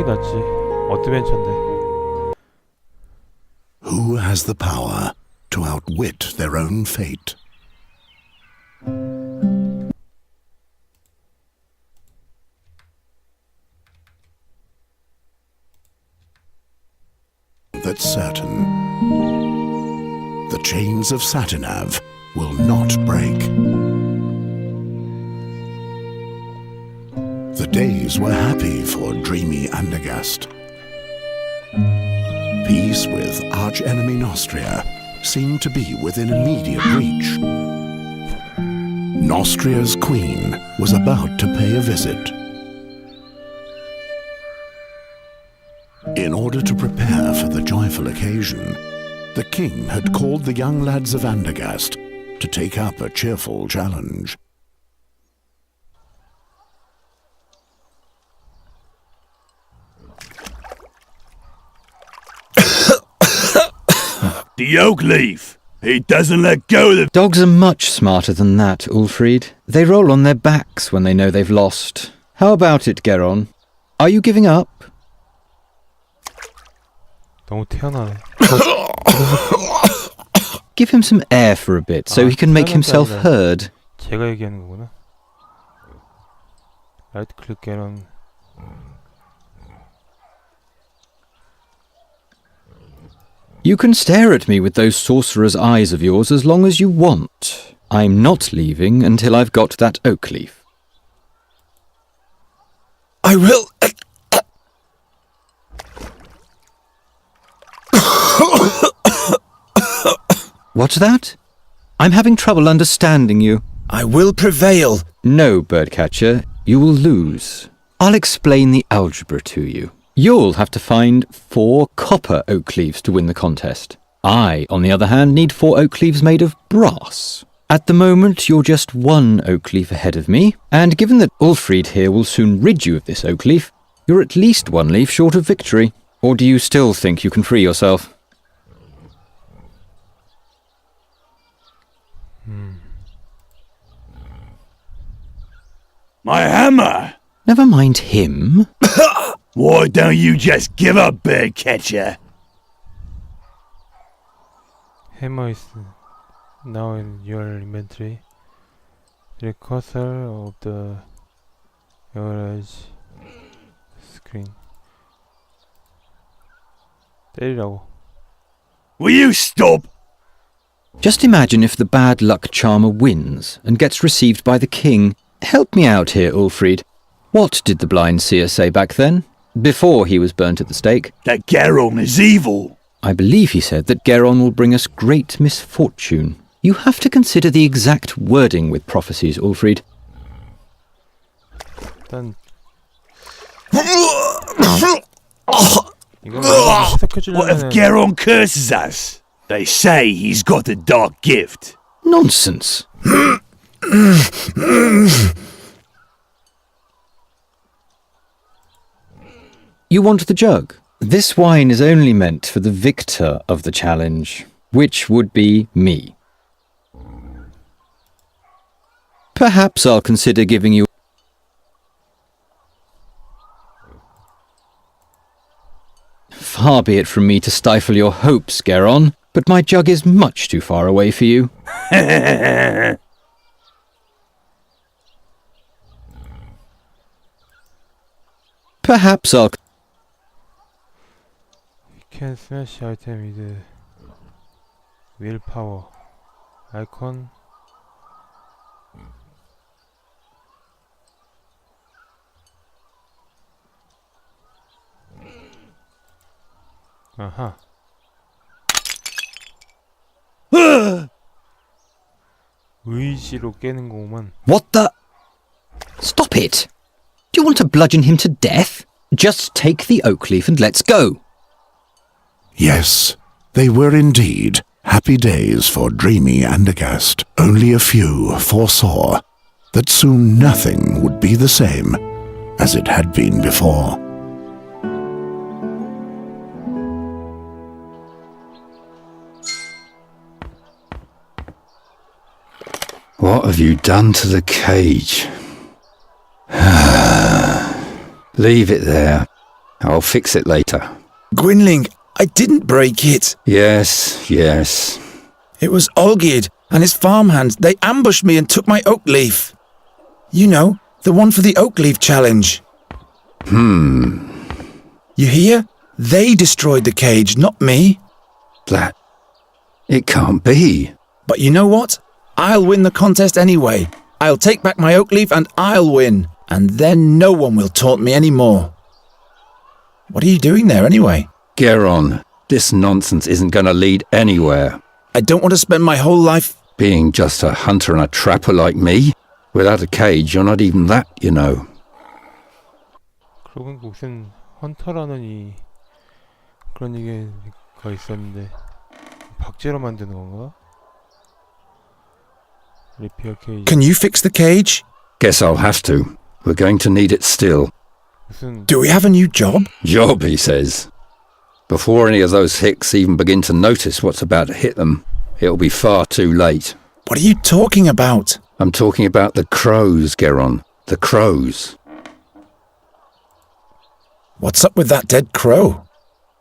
게 낫지. 어드벤처인데. Who has the power to outwit their own fate? That's certain. The chains of Satinav will not break. The days were happy for dreamy Andergast. Peace with arch-enemy Nostria seemed to be within immediate reach. Nostria's queen was about to pay a visit. In order to prepare for the joyful occasion, the king had called the young lads of Andergast to take up a cheerful challenge. The oak leaf! He doesn't let go of the... Dogs are much smarter than that, Ulfried. They roll on their backs when they know they've lost. How about it, Geron? Are you giving up? 너무 태어나네. Give him some air for a bit so he can make himself heard. 제가 얘기하는 거구나. 라이트 클릭 게런. You can stare at me with those sorcerer's eyes of yours as long as you want. I'm not leaving until I've got that oak leaf. I will... What's that? I'm having trouble understanding you. I will prevail. No, Birdcatcher, you will lose. I'll explain the algebra to you. You'll have to find 4 copper oak leaves to win the contest. I, on the other hand, need 4 oak leaves made of brass. At the moment, you're just 1 oak leaf ahead of me, and given that Ulfried here will soon rid you of this oak leaf, you're at least 1 leaf short of victory. Or do you still think you can free yourself? My hammer! Never mind him. Why don't you just give up, Birdcatcher? Hammer is now in your inventory. The cursor of the average screen. 때리라고. Will you stop? Just imagine if the bad luck charmer wins and gets received by the king. Help me out here, Ulfried. What did the blind seer say back then, before he was burnt at the stake? That Geron is evil. I believe he said that Geron will bring us great misfortune. You have to consider the exact wording with prophecies, Ulfried. 일단 What if Geron curses us? They say he's got a dark gift. Nonsense. You want the jug? This wine is only meant for the victor of the challenge, which would be me. Perhaps I'll consider giving you... Far be it from me to stifle your hopes, Geron, but my jug is much too far away for you. Perhaps I'll... You can smash item with willpower icon. 아하. 의지로 깨는 거구만. What the... Stop it! Do you want to bludgeon him to death? Just take the oak leaf and let's go. Yes, they were indeed happy days for dreamy Andergast. Only a few foresaw that soon nothing would be the same as it had been before. What have you done to the cage? Leave it there. I'll fix it later. Gwynling, I didn't break it. Yes, yes. It was Olgierd and his farmhands. They ambushed me and took my oak leaf. You know, the one for the oak leaf challenge. You hear? They destroyed the cage, not me. That... It can't be. But you know what? I'll win the contest anyway. I'll take back my oak leaf and I'll win. And then no one will taunt me anymore. What are you doing there anyway? Geron, this nonsense isn't going to lead anywhere. I don't want to spend my whole life... Being just a hunter and a trapper like me? Without a cage, you're not even that, you know. 그러고 보니까 무슨 헌터라는 그런 얘기가 있었는데 박제로 만드는 건가? 리페어 케이지. Can you fix the cage? Guess I'll have to. We're going to need it still. 무슨 Do we have a new job? Job, he says. Before any of those hicks even begin to notice what's about to hit them, it'll be far too late. What are you talking about? I'm talking about the crows, Geron. The crows. What's up with that dead crow?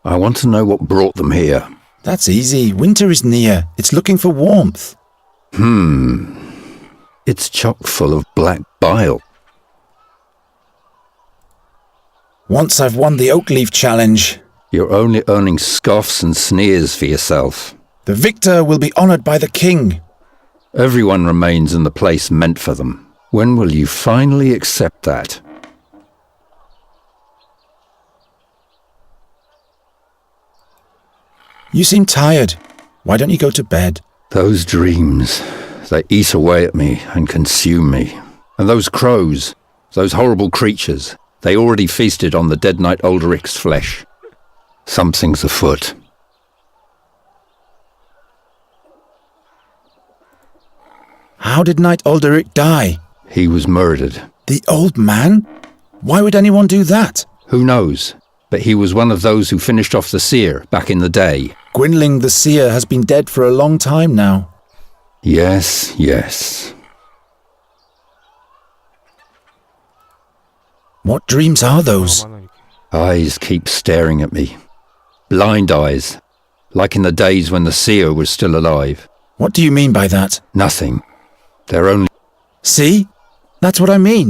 I want to know what brought them here. That's easy. Winter is near. It's looking for warmth. It's chock full of black bile. Once I've won the oak leaf challenge, You're only earning scoffs and sneers for yourself. the victor will be honoured by the king. Everyone remains in the place meant for them. When will you finally accept that? You seem tired. Why don't you go to bed? Those dreams, they eat away at me and consume me. And those crows, those horrible creatures, they already feasted on the dead knight Ulderic's flesh. Something's afoot. How did Knight Alderic die? He was murdered. The old man? Why would anyone do that? Who knows? But he was one of those who finished off the seer back in the day. Gwynling the seer has been dead for a long time now. Yes, yes. What dreams are those? 많아 이렇게. Eyes keep staring at me. Blind eyes. Like in the days when the seer was still alive. What do you mean by that? Nothing. They're only... See? That's what I mean.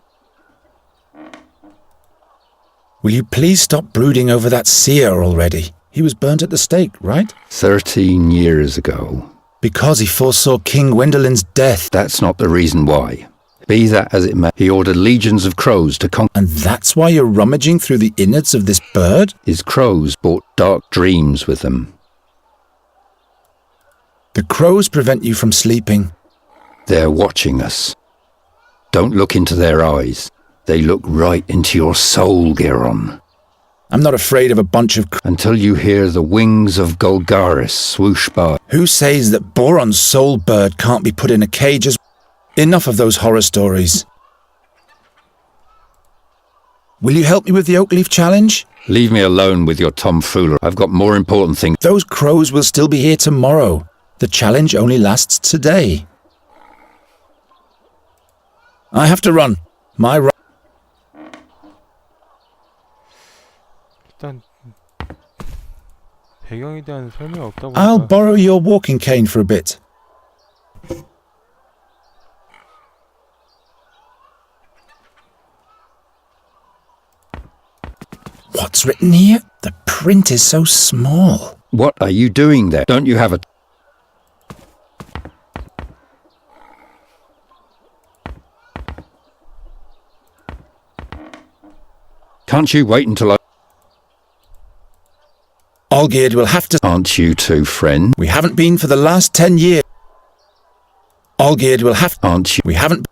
Will you please stop brooding over that seer already? He was burnt at the stake, right? 13 years ago. Because he foresaw King Gwendolen's death. That's not the reason why. Be that as it may, he ordered legions of crows to conquer. And that's why you're rummaging through the innards of this bird? His crows brought dark dreams with them. The crows prevent you from sleeping. They're watching us. Don't look into their eyes. They look right into your soul, Geron. I'm not afraid of a bunch of... Until you hear the wings of Golgaris swoosh by. Who says that Boron's soul bird can't be put in a cage as... Enough of those horror stories. Will you help me with the oak leaf challenge? Leave me alone with your tomfoolery. I've got more important things. Those crows will still be here tomorrow. The challenge only lasts today. I have to run. My run... 일단 배경에 대한 설명이 없다 I'll 보니까 borrow your walking cane for a bit. What's written here? The print is so small. What are you doing there? Don't you have a... Can't you wait until I... Olgierd will have to... Aren't you two friends? We haven't been for the last 10 years. Olgierd will have... Aren't you? We haven't...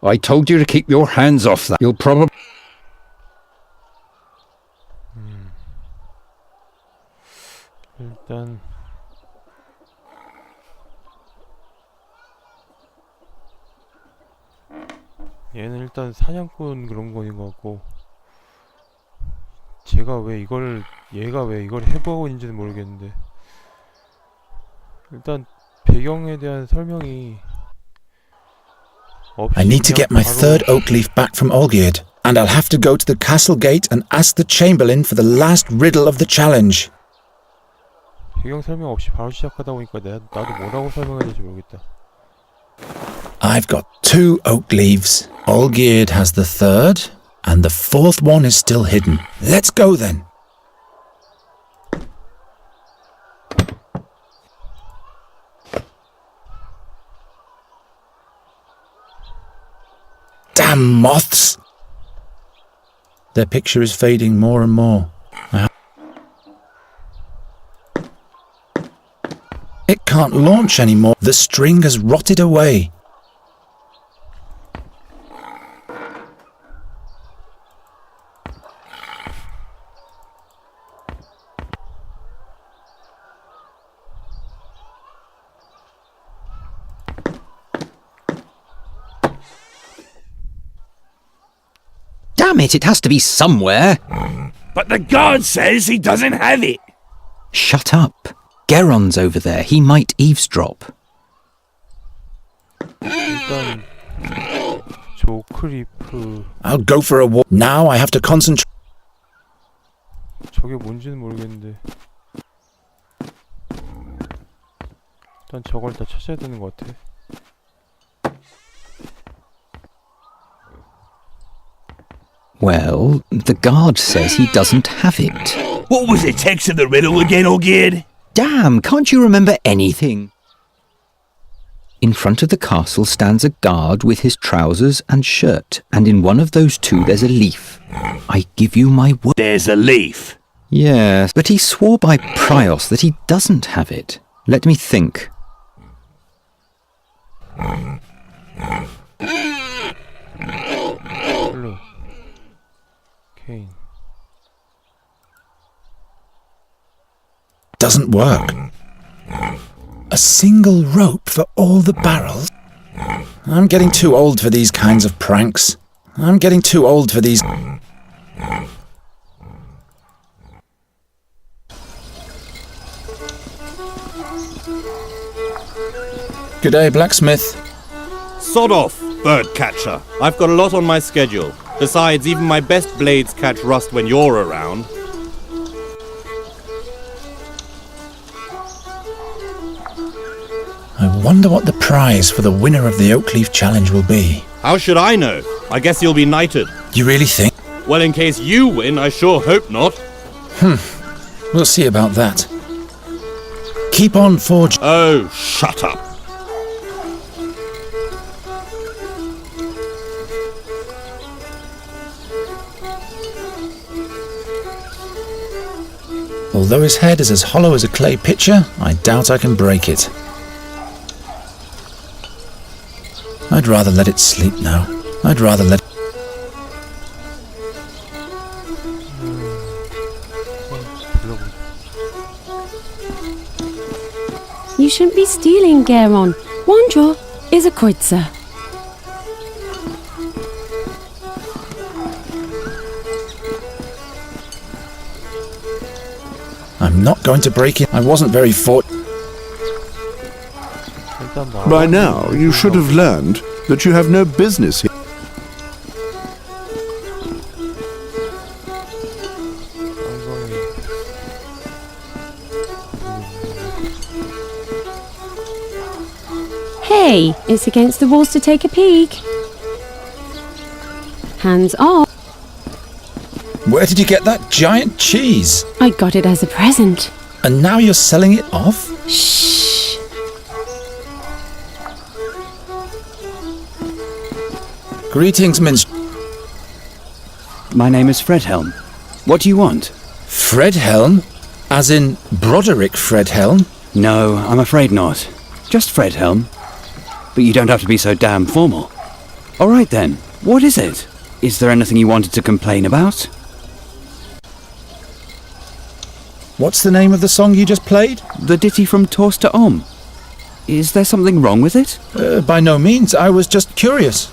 I told you to keep your hands off that. You'll probably... 일단 얘는 일단 사냥꾼 그런 거인 것 같고 얘가 왜 이걸 해보고 있는지는 모르겠는데 일단 배경에 대한 설명이 I need to get my third oak leaf back from Olgierd, and I'll have to go to the castle gate and ask the chamberlain for the last riddle of the challenge. 배경 설명 없이 바로 시작하다 보니까 나도 뭐라고 설명해야 될지 모르겠다. I've got 2 oak leaves. Olgierd has the third, and the fourth one is still hidden. Let's go then. Damn moths! Their picture is fading more and more. It can't launch anymore. The string has rotted away. Damn it has to be somewhere. But the guard says he doesn't have it. Shut up. Geron's over there. He might eavesdrop. 일단 조크리프 I'll go for a walk. Now I have to concentrate. 저게 뭔지는 모르겠는데 일단 저걸 다 찾아야 되는 것 같아. Well, the guard says he doesn't have it. What was the text of the riddle again, Olgierd? Damn, can't you remember anything? In front of the castle stands a guard with his trousers and shirt, and in one of those 2 there's a leaf. I give you my word. There's a leaf. Yes, but he swore by Prios that he doesn't have it. Let me think. 블루 케인 Doesn't work. A single rope for all the barrels? I'm getting too old for these kinds of pranks. I'm getting too old for these... G'day, blacksmith. Sod off, bird catcher. I've got a lot on my schedule. Besides, even my best blades catch rust when you're around. I wonder what the prize for the winner of the Oakleaf Challenge will be. How should I know? I guess you'll be knighted. You really think? Well, in case you win, I sure hope not. We'll see about that. Keep on forging. Oh, shut up. Although his head is as hollow as a clay pitcher, I doubt I can break it. I'd rather let it sleep now. I'd rather let... You shouldn't be stealing, Geron. Wandro is a kreutzer. I'm not going to break it. I wasn't very By now, you should have learned that you have no business here. Hey, it's against the rules to take a peek. Hands off. Where did you get that giant cheese? I got it as a present. And now you're selling it off? Shh. Greetings, minstrel. My name is Fredhelm. What do you want? Fredhelm? As in Broderick Fredhelm? No, I'm afraid not. Just Fredhelm. But you don't have to be so damn formal. All right then, what is it? Is there anything you wanted to complain about? What's the name of the song you just played? The ditty from Torster Om. Is there something wrong with it? By no means, I was just curious.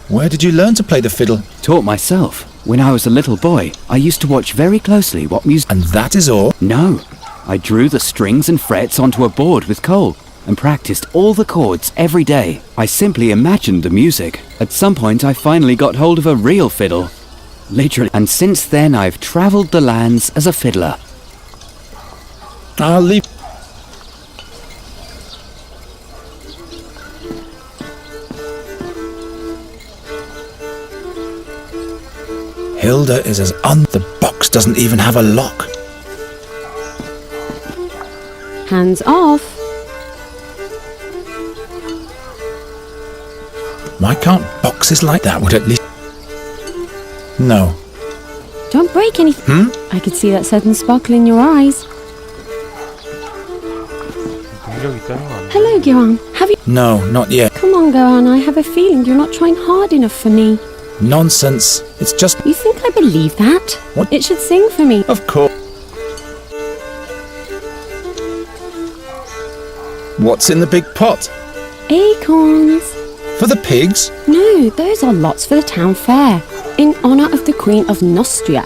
Where did you learn to play the fiddle? Taught myself. When I was a little boy, I used to watch very closely what music... And that is all? No. I drew the strings and frets onto a board with coal, and practiced all the chords every day. I simply imagined the music. At some point, I finally got hold of a real fiddle. Literally. And since then, I've travelled the lands as a fiddler. I'll leave. Hilda is as the box doesn't even have a lock. Hands off. Why can't boxes like that would at least... No. Don't break anything. I could see that certain sparkle in your eyes. 능력 있다는 거 아니야? Hello, Geron. Have you... No, not yet. Come on, Geron. I have a feeling you're not trying hard enough for me. Nonsense. It's just... You think I believe that? What? It should sing for me. Of course. What's in the big pot? Acorns. For the pigs? No, those are lots for the town fair, in honour of the Queen of Nostria.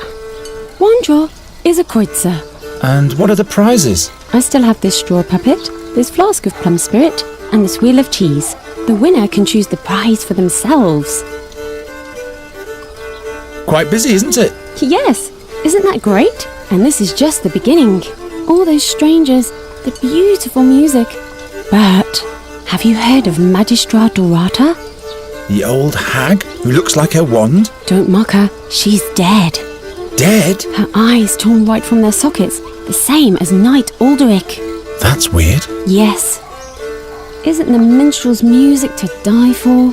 One draw is a kreutzer. And what are the prizes? I still have this straw puppet, this flask of plum spirit, and this wheel of cheese. The winner can choose the prize for themselves. Quite busy, isn't it? Yes, isn't that great? And this is just the beginning. All those strangers, the beautiful music. But have you heard of Magistra Dorata? The old hag who looks like her wand? Don't mock her, she's dead. Dead? Her eyes torn right from their sockets, the same as Knight Alderic. That's weird. Yes. Isn't the minstrel's music to die for?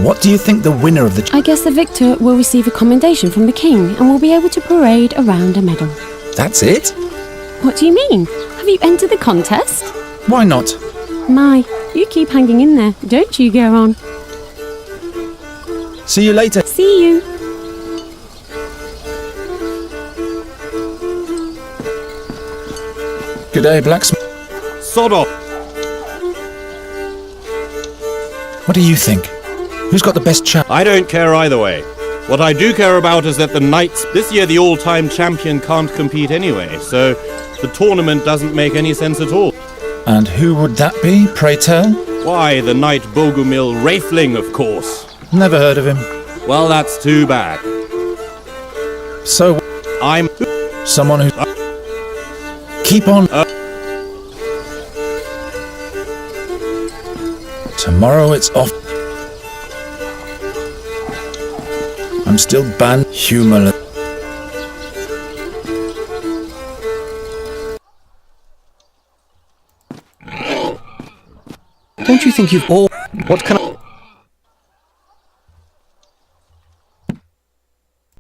What do you think the winner of the... I guess the victor will receive a commendation from the king and will be able to parade around a medal. That's it? What do you mean? Have you entered the contest? Why not? My, you keep hanging in there, don't you, Geron? See you later. See you. Good day, blacksmith. Sod off! What do you think? Who's got the best chance? I don't care either way. What I do care about is that the Knights... This year the all-time champion can't compete anyway, so the tournament doesn't make any sense at all. And who would that be, pray tell? Why, the Knight Bogumil Raefling, of course. Never heard of him. Well, that's too bad. So, I'm... someone who... Keep on... Tomorrow it's off. I'm still banned. Humor. Don't you think you've all... What can I...